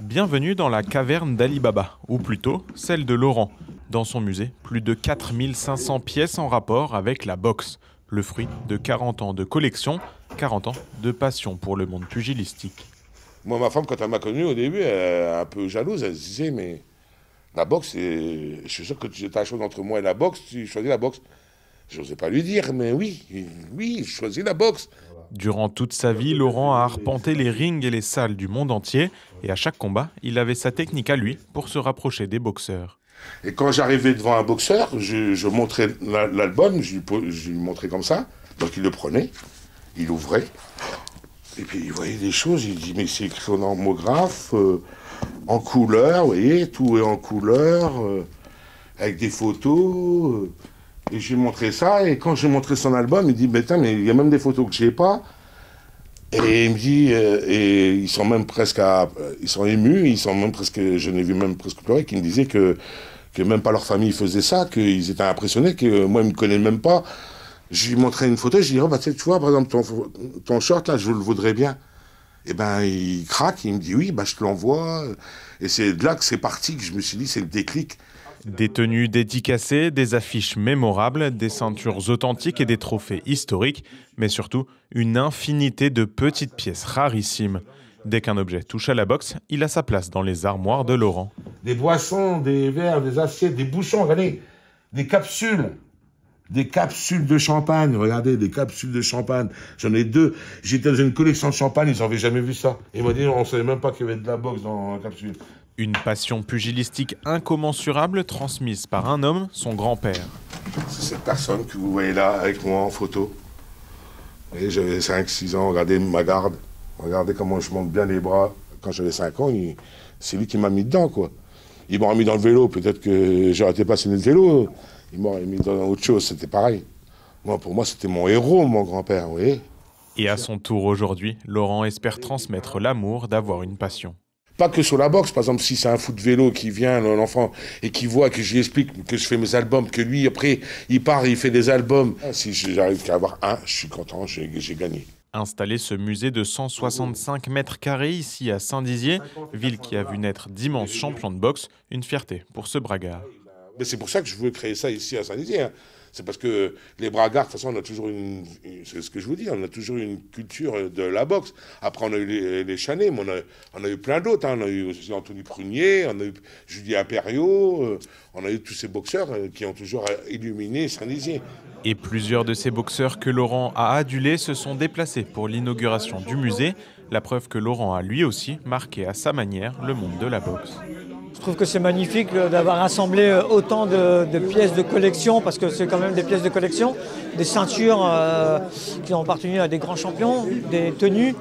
Bienvenue dans la caverne d'Ali Baba, ou plutôt celle de Laurent. Dans son musée, plus de 4500 pièces en rapport avec la boxe. Le fruit de 40 ans de collection, 40 ans de passion pour le monde pugilistique. Moi, ma femme, quand elle m'a connu au début, elle est un peu jalouse. Elle se disait, mais la boxe, je suis sûr que tu as un choix entre moi et la boxe, tu choisis la boxe. Je n'osais pas lui dire, mais oui, je choisis la boxe. Durant toute sa vie, Laurent a arpenté les rings et les salles du monde entier. Et à chaque combat, il avait sa technique à lui pour se rapprocher des boxeurs. Et quand j'arrivais devant un boxeur, je montrais l'album, je lui montrais comme ça. Donc il le prenait, il ouvrait. Et puis il voyait des choses, il dit, mais c'est écrit en normographe, en couleur, vous voyez, tout est en couleur, avec des photos. Et je lui ai montré ça, et quand j'ai montré son album, il dit, mais il y a même des photos que je n'ai pas. Et il me dit, et ils sont même presque ils sont émus, ils sont même presque, je n'ai vu même presque pleurer, qui me disaient que même pas leur famille faisait ça, qu'ils étaient impressionnés, que moi, ils ne me connaissaient même pas. Je lui montrais une photo, je lui dis, oh, bah, tu vois, par exemple, ton short, là, je le voudrais bien. Et ben, il craque, il me dit, oui, bah, je te l'envoie. Et c'est de là que c'est parti, que je me suis dit, c'est le déclic. Des tenues dédicacées, des affiches mémorables, des ceintures authentiques et des trophées historiques, mais surtout une infinité de petites pièces rarissimes. Dès qu'un objet touche à la boxe, il a sa place dans les armoires de Laurent. Des boissons, des verres, des assiettes, des bouchons, regardez, des capsules de champagne, regardez, des capsules de champagne. J'en ai 2. J'étais dans une collection de champagne, ils n'avaient jamais vu ça. Ils m'ont dit, on ne savait même pas qu'il y avait de la boxe dans la capsule. Une passion pugilistique incommensurable transmise par un homme, son grand-père. C'est cette personne que vous voyez là avec moi en photo. Et j'avais 5-6 ans, regardez ma garde. Regardez comment je monte bien les bras. Quand j'avais 5 ans, c'est lui qui m'a mis dedans, quoi. Il m'aurait mis dans le vélo, peut-être que j'aurais été passionné de vélo. Il m'aurait mis dans autre chose, c'était pareil. Moi, pour moi, c'était mon héros, mon grand-père, vous voyez. Et à son tour aujourd'hui, Laurent espère transmettre l'amour d'avoir une passion. Pas que sur la boxe, par exemple, si c'est un fou de vélo qui vient, l'enfant, et qui voit que je lui explique que je fais mes albums, que lui, après, il part et il fait des albums. Si j'arrive qu'à avoir un, je suis content, j'ai gagné. Installer ce musée de 165 mètres carrés ici à Saint-Dizier, ville qui a vu naître d'immenses champions de boxe, une fierté pour ce bragard. Mais c'est pour ça que je veux créer ça ici à Saint-Dizier. Hein. C'est parce que les bragards, de toute façon, on a toujours c'est ce que je vous dis, on a toujours une culture de la boxe. Après, on a eu les Chanets, mais on a eu plein d'autres. Hein. On a eu aussi Anthony Prunier, on a eu Julie Imperiaux, on a eu tous ces boxeurs qui ont toujours illuminé Saint-Dizier. Et plusieurs de ces boxeurs que Laurent a adulés se sont déplacés pour l'inauguration du musée, la preuve que Laurent a lui aussi marqué à sa manière le monde de la boxe. Je trouve que c'est magnifique d'avoir rassemblé autant de pièces de collection, parce que c'est quand même des pièces de collection, des ceintures qui ont appartenu à des grands champions, des tenues,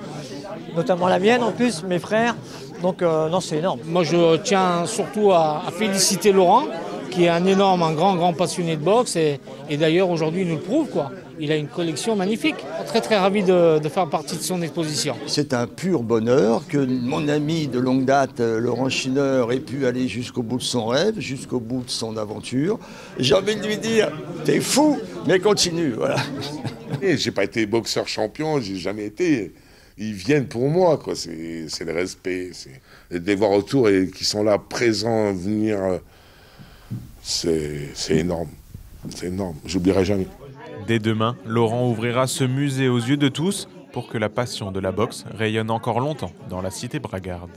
notamment la mienne en plus, mes frères. Donc non, c'est énorme. Moi, je tiens surtout à féliciter Laurent, qui est un grand passionné de boxe, et d'ailleurs aujourd'hui il nous le prouve, quoi. Il a une collection magnifique. Très très ravi de faire partie de son exposition. C'est un pur bonheur que mon ami de longue date, Laurent Schineur, ait pu aller jusqu'au bout de son rêve, jusqu'au bout de son aventure. J'ai envie de lui dire, t'es fou, mais continue, voilà. J'ai pas été boxeur champion, j'ai jamais été. Ils viennent pour moi, quoi. C'est le respect, c'est de les voir autour et qui sont là, présents, venir. C'est énorme. C'est énorme. J'oublierai jamais. Dès demain, Laurent ouvrira ce musée aux yeux de tous pour que la passion de la boxe rayonne encore longtemps dans la cité bragarde.